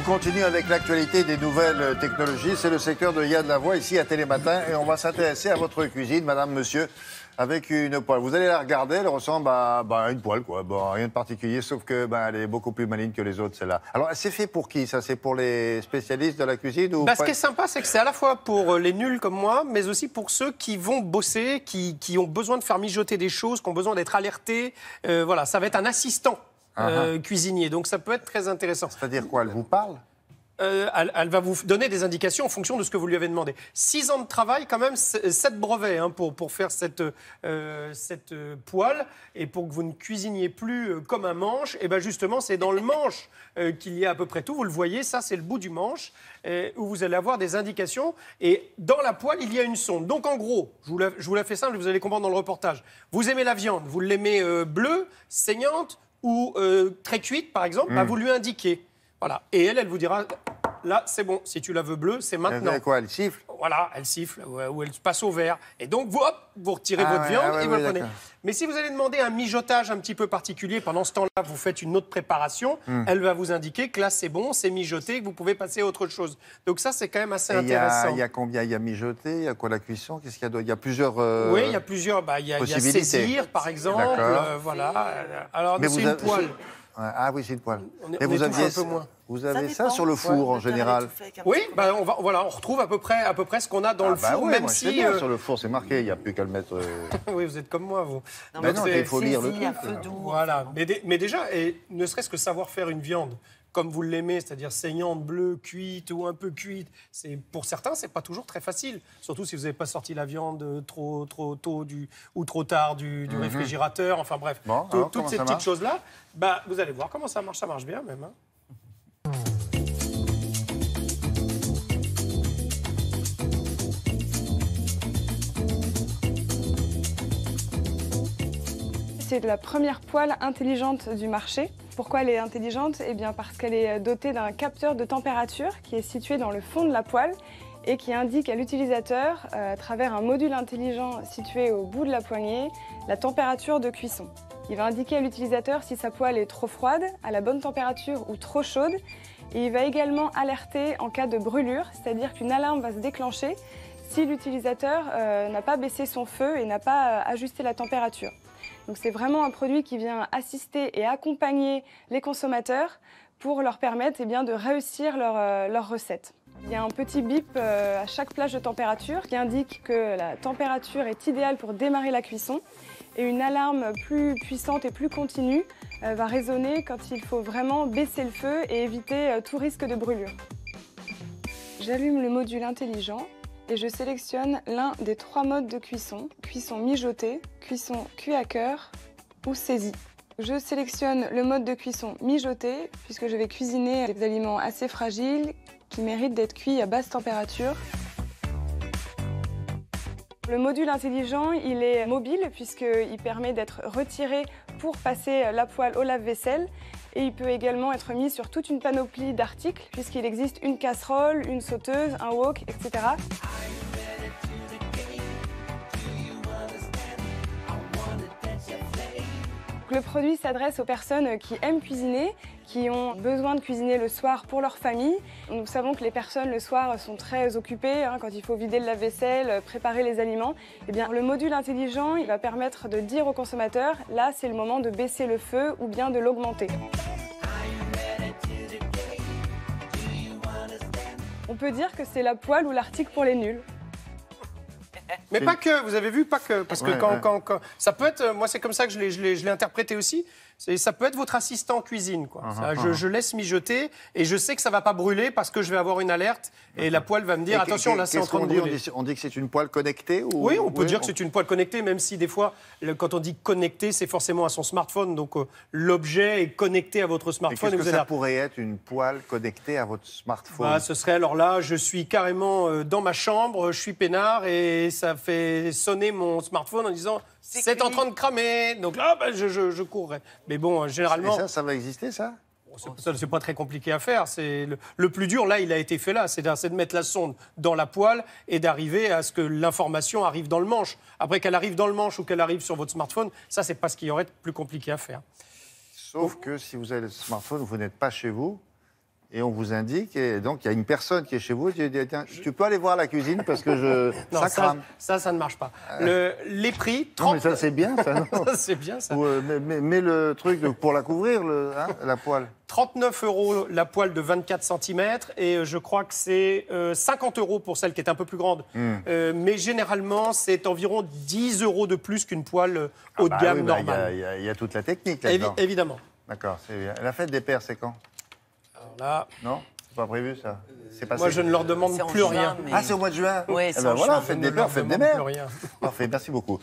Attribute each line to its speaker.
Speaker 1: continue avec l'actualité des nouvelles technologies. C'est le secteur de Yann Lavoie, ici à Télématin. Et on va s'intéresser à votre cuisine, madame, monsieur, avec une poêle. Vous allez la regarder, elle ressemble à une poêle, quoi. Bon, rien de particulier, sauf que elle est beaucoup plus maligne que les autres, celle-là. Alors, c'est fait pour qui, ça? C'est pour les spécialistes de la cuisine ou
Speaker 2: Ce qui est sympa, c'est que c'est à la fois pour les nuls comme moi, mais aussi pour ceux qui vont bosser, qui ont besoin de faire mijoter des choses, qui ont besoin d'être alertés. Voilà, ça va être un assistant cuisinier, donc ça peut être très intéressant.
Speaker 1: C'est-à-dire quoi? Elle vous parle?
Speaker 2: Elle va vous donner des indications en fonction de ce que vous lui avez demandé. 6 ans de travail, quand même, 7 brevets pour faire cette poêle. Et pour que vous ne cuisiniez plus comme un manche, et ben justement, c'est dans le manche qu'il y a à peu près tout. Vous le voyez, ça, c'est le bout du manche, où vous allez avoir des indications. Et dans la poêle, il y a une sonde. Donc, en gros, je vous la fais simple, vous allez comprendre dans le reportage. Vous aimez la viande, vous l'aimez bleue, saignante ou très cuite, par exemple, vous lui indiquez. Voilà. Et elle vous dira, là, c'est bon, si tu la veux bleue, c'est maintenant.
Speaker 1: Elle quoi, elle siffle?
Speaker 2: Voilà, elle siffle, ou elle passe au vert. Et donc, vous retirez votre viande et vous la prenez. Mais si vous allez demander un mijotage un petit peu particulier, pendant ce temps-là, vous faites une autre préparation, elle va vous indiquer que là, c'est bon, c'est mijoté, que vous pouvez passer à autre chose. Donc ça, c'est quand même assez intéressant.
Speaker 1: Il y a combien? Il y a mijoté, il y a quoi, la cuisson? Qu'est-ce qu'il y a? Il y a plusieurs
Speaker 2: Oui, il y a plusieurs. Il y a saisir, par exemple. Voilà. Alors, c'est une poêle.
Speaker 1: Ah oui, c'est une poêle.
Speaker 2: Mais
Speaker 1: vous avez ça sur le four en général?
Speaker 2: Oui, on retrouve à peu près ce qu'on a dans le four,
Speaker 1: oui,
Speaker 2: même
Speaker 1: moi,
Speaker 2: si...
Speaker 1: sur le four, c'est marqué, il n'y a plus qu'à le mettre...
Speaker 2: Oui, vous êtes comme moi, vous.
Speaker 1: Non, il faut lire le truc.
Speaker 2: Voilà, mais déjà, et ne serait-ce que savoir faire une viande comme vous l'aimez, c'est-à-dire saignante, bleue, cuite ou un peu cuite, pour certains, c'est pas toujours très facile. Surtout si vous n'avez pas sorti la viande trop tôt ou trop tard du réfrigérateur. Enfin bref, toutes ces petites choses-là, vous allez voir comment ça marche bien même.
Speaker 3: C'est la première poêle intelligente du marché. Pourquoi elle est intelligente? Eh bien parce qu'elle est dotée d'un capteur de température qui est situé dans le fond de la poêle et qui indique à l'utilisateur, à travers un module intelligent situé au bout de la poignée, la température de cuisson. Il va indiquer à l'utilisateur si sa poêle est trop froide, à la bonne température ou trop chaude. Et il va également alerter en cas de brûlure, c'est-à-dire qu'une alarme va se déclencher si l'utilisateur n'a pas baissé son feu et n'a pas ajusté la température. Donc c'est vraiment un produit qui vient assister et accompagner les consommateurs pour leur permettre de réussir leur recette. Il y a un petit bip à chaque plage de température qui indique que la température est idéale pour démarrer la cuisson. Et une alarme plus puissante et plus continue va résonner quand il faut vraiment baisser le feu et éviter tout risque de brûlure. J'allume le module intelligent et je sélectionne l'un des 3 modes de cuisson. Cuisson mijotée, cuisson cuit à cœur ou saisie. Je sélectionne le mode de cuisson mijotée puisque je vais cuisiner des aliments assez fragiles qui méritent d'être cuits à basse température. Le module intelligent, il est mobile puisqu'il permet d'être retiré pour passer la poêle au lave-vaisselle. Et il peut également être mis sur toute une panoplie d'articles puisqu'il existe une casserole, une sauteuse, un wok, etc. Le produit s'adresse aux personnes qui aiment cuisiner, qui ont besoin de cuisiner le soir pour leur famille. Nous savons que les personnes le soir sont très occupées, quand il faut vider le lave-vaisselle, préparer les aliments. Eh bien, le module intelligent, il va permettre de dire au consommateur, là c'est le moment de baisser le feu ou bien de l'augmenter. On peut dire que c'est la poêle ou l'article pour les nuls.
Speaker 2: Mais pas que, vous avez vu, pas que. Parce que quand ça peut être, moi c'est comme ça que je l'ai interprété aussi, ça peut être votre assistant cuisine, quoi. Je laisse mijoter et je sais que ça ne va pas brûler parce que je vais avoir une alerte et la poêle va me dire, attention, là c'est en train de brûler.
Speaker 1: On dit que c'est une poêle connectée ou...
Speaker 2: Oui, on peut dire que c'est une poêle connectée, même si des fois, quand on dit connecté, c'est forcément à son smartphone, donc l'objet est connecté à votre smartphone.
Speaker 1: Qu'est-ce que ça pourrait être, une poêle connectée à votre smartphone?
Speaker 2: Ce serait, alors là, je suis carrément dans ma chambre, je suis peinard et ça fait sonner mon smartphone en disant c'est en train de cramer. Donc là, je courrais. Mais bon, généralement...
Speaker 1: Et ça va exister, ça?
Speaker 2: C'est pas très compliqué à faire. Le plus dur, là, il a été fait là. C'est de mettre la sonde dans la poêle et d'arriver à ce que l'information arrive dans le manche. Après, qu'elle arrive dans le manche ou qu'elle arrive sur votre smartphone, ça, c'est pas ce qui aurait été plus compliqué à faire.
Speaker 1: Sauf que si vous avez le smartphone, vous n'êtes pas chez vous. et on vous indique. Et donc, il y a une personne qui est chez vous. Tu dis, tiens, tu peux aller voir la cuisine parce que
Speaker 2: Non,
Speaker 1: ça crame.
Speaker 2: ça ne marche pas. Les prix, 30...
Speaker 1: Non, mais ça, c'est bien, ça, non?
Speaker 2: Ça, c'est bien, ça.
Speaker 1: Ou, mets le truc pour la couvrir, la poêle.
Speaker 2: 39 € la poêle de 24 cm et je crois que c'est 50 € pour celle qui est un peu plus grande. Mais généralement, c'est environ 10 € de plus qu'une poêle haut de gamme normale.
Speaker 1: Il y a toute la technique là-dedans.
Speaker 2: Évidemment.
Speaker 1: D'accord, c'est bien. La fête des pères, c'est quand?
Speaker 2: Alors là,
Speaker 1: Non? C'est pas prévu, ça? C'est passé.
Speaker 2: moi, je ne leur demande
Speaker 4: C'est en
Speaker 2: plus
Speaker 4: juin,
Speaker 2: rien.
Speaker 4: mais-
Speaker 1: Ah, c'est au mois de juin?
Speaker 4: Oui,
Speaker 1: Eh
Speaker 4: c'est
Speaker 1: ben
Speaker 4: en
Speaker 1: voilà,
Speaker 4: juin.
Speaker 1: fête
Speaker 2: Je
Speaker 1: des
Speaker 2: ne
Speaker 1: pères,
Speaker 2: leur
Speaker 1: fête des
Speaker 2: demande plus
Speaker 1: mères.
Speaker 2: rien.
Speaker 1: Parfait, merci beaucoup.